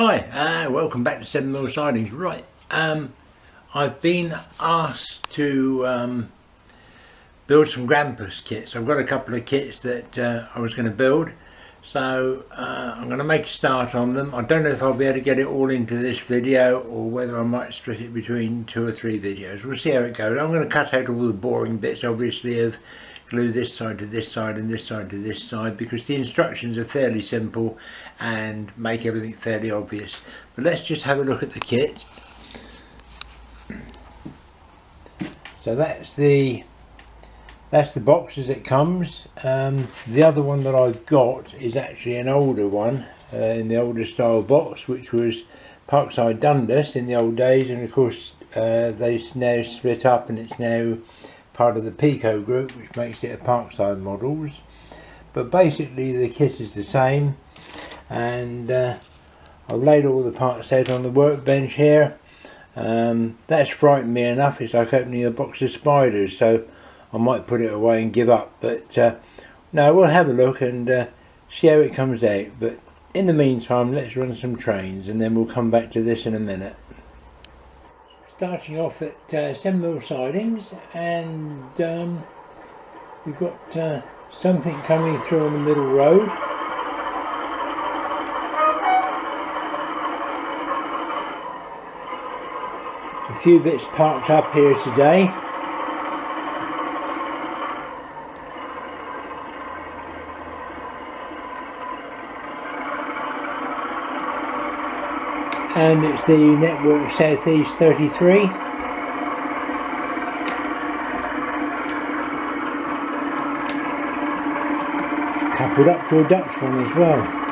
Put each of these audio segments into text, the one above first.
Hi, welcome back to 7mm Sidings. Right, I've been asked to build some Grampus kits. I've got a couple of kits that I was going to build, so I'm going to make a start on them. I don't know if I'll be able to get it all into this video or whether I might split it between 2 or 3 videos. We'll see how it goes. I'm going to cut out all the boring bits, obviously, of glue this side to this side and this side to this side, because the instructions are fairly simple and make everything fairly obvious. But let's just have a look at the kit. So that's the box as it comes. The other one that I've got is actually an older one, in the older style box, which was Parkside Dundas in the old days, and of course they now split up and it's now part of the Pico group, which makes it a Parkside Models. But basically the kit is the same, and I've laid all the parts out on the workbench here. That's frightened me enough. It's like opening a box of spiders, so I might put it away and give up. But no, we'll have a look and see how it comes out. But in the meantime, let's run some trains and then we'll come back to this in a minute. Starting off at 7mm Sidings, and we've got something coming through on the middle road. A few bits parked up here today. And it's the Network Southeast 33. Coupled up to a Dutch one as well.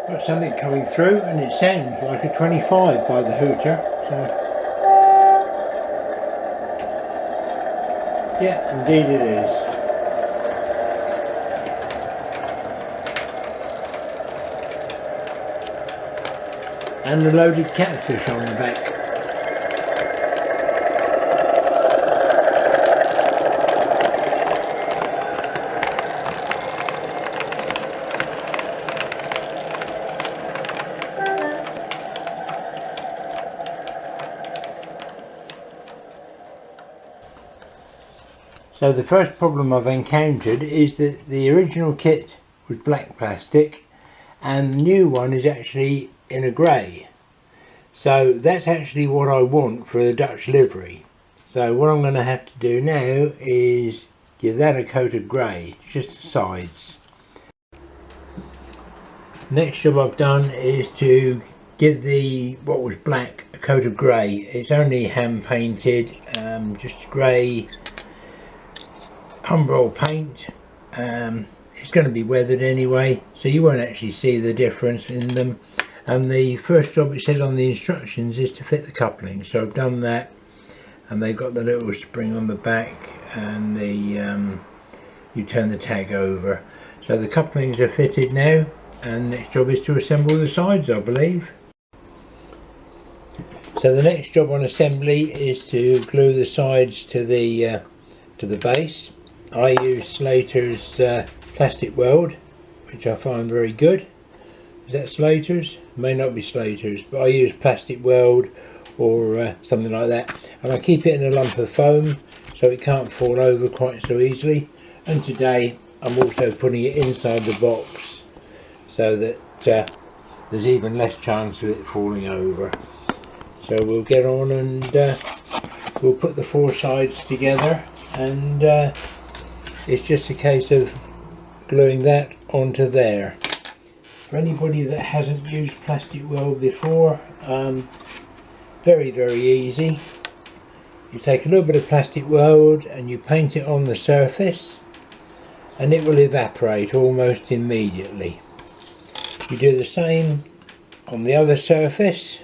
Got something coming through, and it sounds like a 25 by the hooter. So yeah, indeed it is. And a loaded catfish on the back. So the first problem I've encountered is that the original kit was black plastic and the new one is actually in a grey. So that's actually what I want for the Dutch livery. So what I'm going to have to do now is give that a coat of grey, just the sides. Next job I've done is to give the what was black a coat of grey. It's only hand painted, just grey Humbrol paint. It's going to be weathered anyway, so you won't actually see the difference in them. And the first job, it says on the instructions, is to fit the coupling. So I've done that, and they've got the little spring on the back, and the you turn the tag over. So the couplings are fitted now, and the next job is to assemble the sides, I believe. So the next job on assembly is to glue the sides to the base. I use Slater's plastic weld, which I find very good. Is that Slater's? May not be Slater's, but I use plastic weld or something like that. And I keep it in a lump of foam so it can't fall over quite so easily. And today I'm also putting it inside the box so that there's even less chance of it falling over. So we'll get on and we'll put the 4 sides together, and it's just a case of gluing that onto there. For anybody that hasn't used plastic weld before, very easy. you take a little bit of plastic weld and you paint it on the surface, and it will evaporate almost immediately. You do the same on the other surface,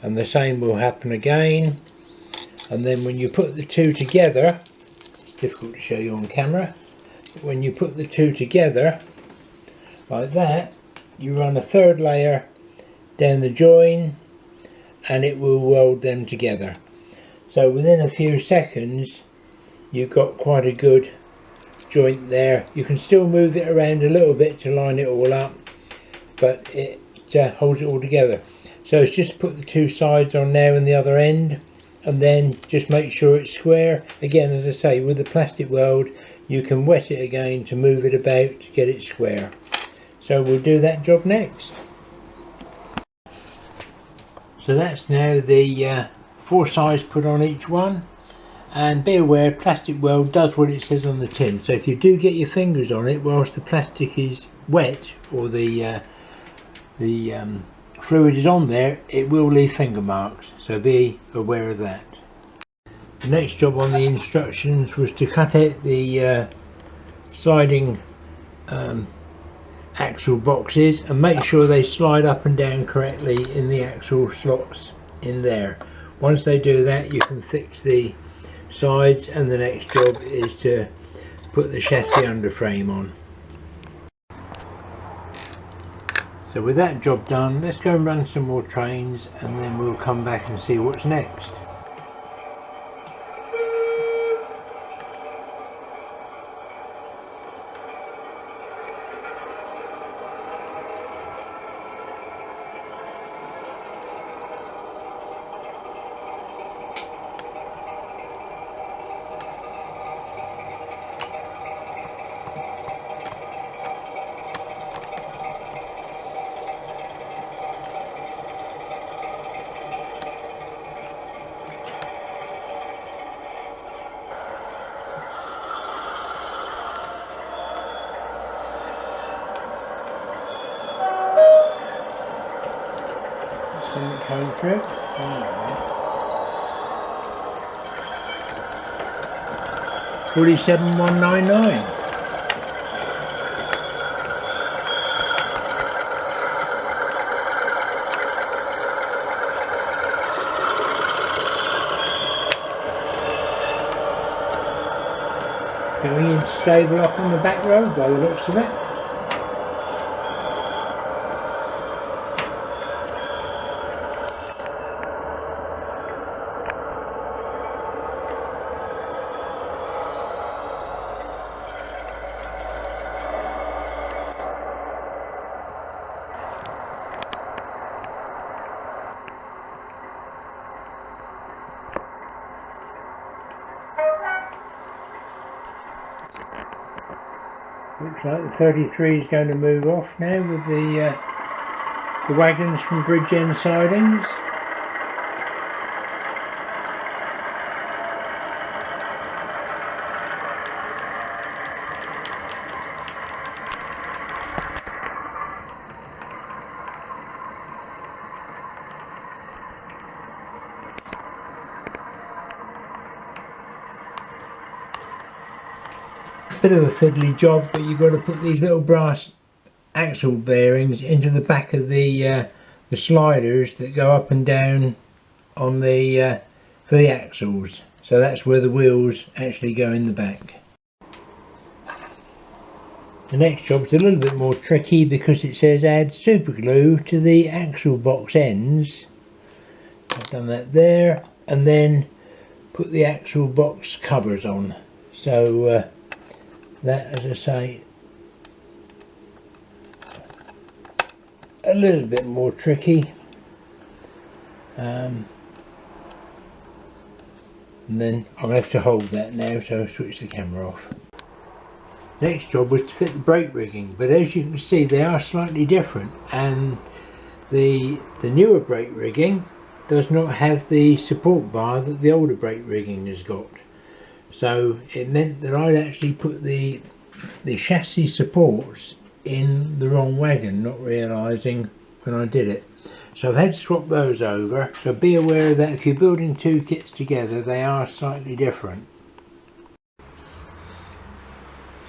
and the same will happen again. And then when you put the two together, it's difficult to show you on camera, but when you put the two together like that, you run a third layer down the join and it will weld them together. So within a few seconds you've got quite a good joint there. You can still move it around a little bit to line it all up, but it holds it all together. So it's just put the two sides on now and the other end, and then just make sure it's square. Again, as I say, with the plastic weld you can wet it again to move it about to get it square. So we'll do that job next. So that's now the 4 sides put on each one, and be aware plastic weld does what it says on the tin. So if you do get your fingers on it whilst the plastic is wet or the fluid is on there, it will leave finger marks, so be aware of that. The next job on the instructions was to cut out the siding axle boxes and make sure they slide up and down correctly in the axle slots in there. Once they do that, you can fix the sides, and the next job is to put the chassis underframe on. So with that job done, let's go and run some more trains and then we'll come back and see what's next. Something coming through. Oh. 47199. Going in stable up on the back road by the looks of it. Looks like the 33 is going to move off now with the wagons from Bridge End Sidings. Bit of a fiddly job, but you've got to put these little brass axle bearings into the back of the sliders that go up and down on the for the axles. So that's where the wheels actually go in the back. The next job's a little bit more tricky because it says add super glue to the axle box ends. I've done that there, and then put the axle box covers on. So that, as I say, a little bit more tricky, and then I'll have to hold that now, so I'll switch the camera off. Next job was to fit the brake rigging, but as you can see they are slightly different, and the newer brake rigging does not have the support bar that the older brake rigging has got. So it meant that I'd actually put the chassis supports in the wrong wagon, not realising when I did it. So I've had to swap those over, so be aware that if you're building two kits together they are slightly different.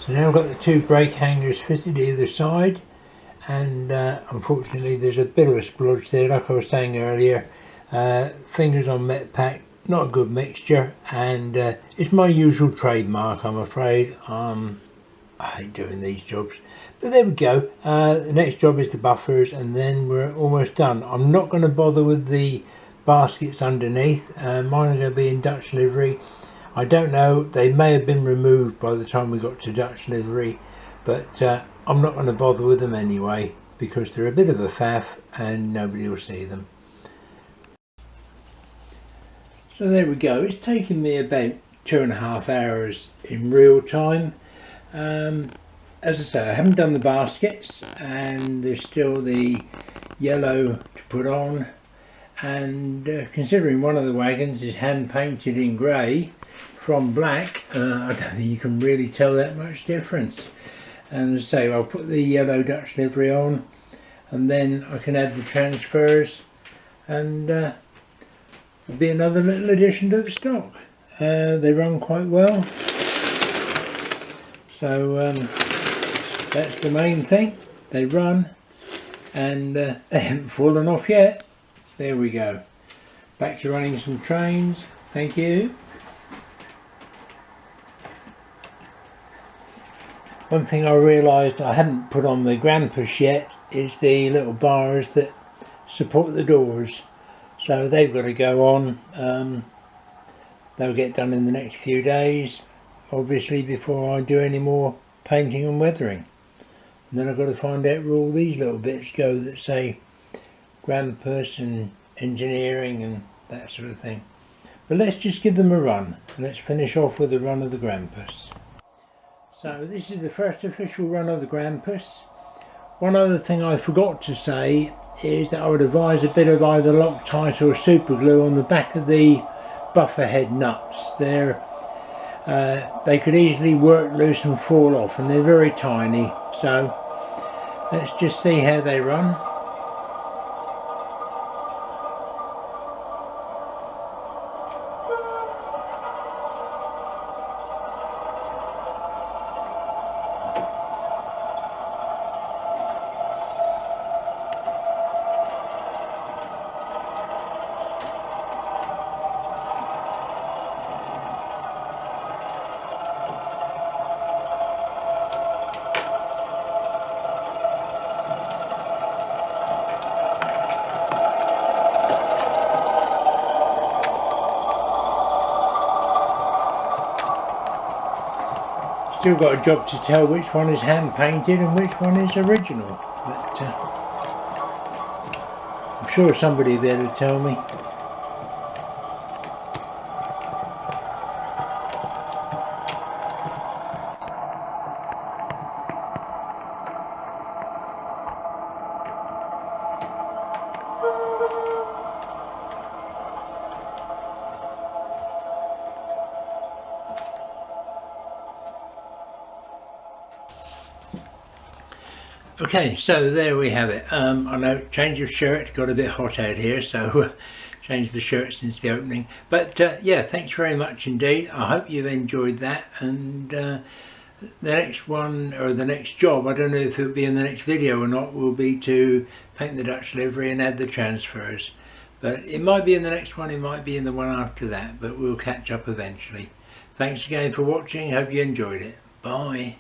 So now I've got the two brake hangers fitted either side, and unfortunately there's a bit of a splodge there like I was saying earlier. Fingers on Met Pack, not a good mixture, and it's my usual trademark, I'm afraid. I hate doing these jobs, but there we go. The next job is the buffers, and then we're almost done. I'm not going to bother with the baskets underneath. Mine are going to be in Dutch livery. I don't know, they may have been removed by the time we got to Dutch livery, but I'm not going to bother with them anyway because they're a bit of a faff and nobody will see them. So there we go. It's taken me about 2.5 hours in real time. As I say, I haven't done the baskets, and there's still the yellow to put on, and considering one of the wagons is hand painted in grey from black, I don't think you can really tell that much difference. And as I say, I'll put the yellow Dutch livery on, and then I can add the transfers, and it'll be another little addition to the stock. They run quite well. So that's the main thing. They run, and they haven't fallen off yet. There we go. Back to running some trains. Thank you. One thing I realised I hadn't put on the grampus yet is the little bars that support the doors. So they've got to go on. They'll get done in the next few days, obviously, before I do any more painting and weathering. And then I've got to find out where all these little bits go that say grampus and engineering and that sort of thing. But let's just give them a run. Let's finish off with a run of the grampus. So this is the first official run of the grampus. One other thing I forgot to say is that I would advise a bit of either Loctite or super glue on the back of the buffer head nuts. They could easily work loose and fall off, and they're very tiny. So let's just see how they run. Still got a job to tell which one is hand painted and which one is original, but I'm sure somebody will be able to tell me. Okay, so there we have it. I know, change of shirt, got a bit hot out here, so changed the shirt since the opening. But yeah, thanks very much indeed. I hope you've enjoyed that, and the next one, or the next job, I don't know if it'll be in the next video or not, will be to paint the Dutch livery and add the transfers. But it might be in the next one, it might be in the one after that, but we'll catch up eventually. Thanks again for watching, hope you enjoyed it. Bye.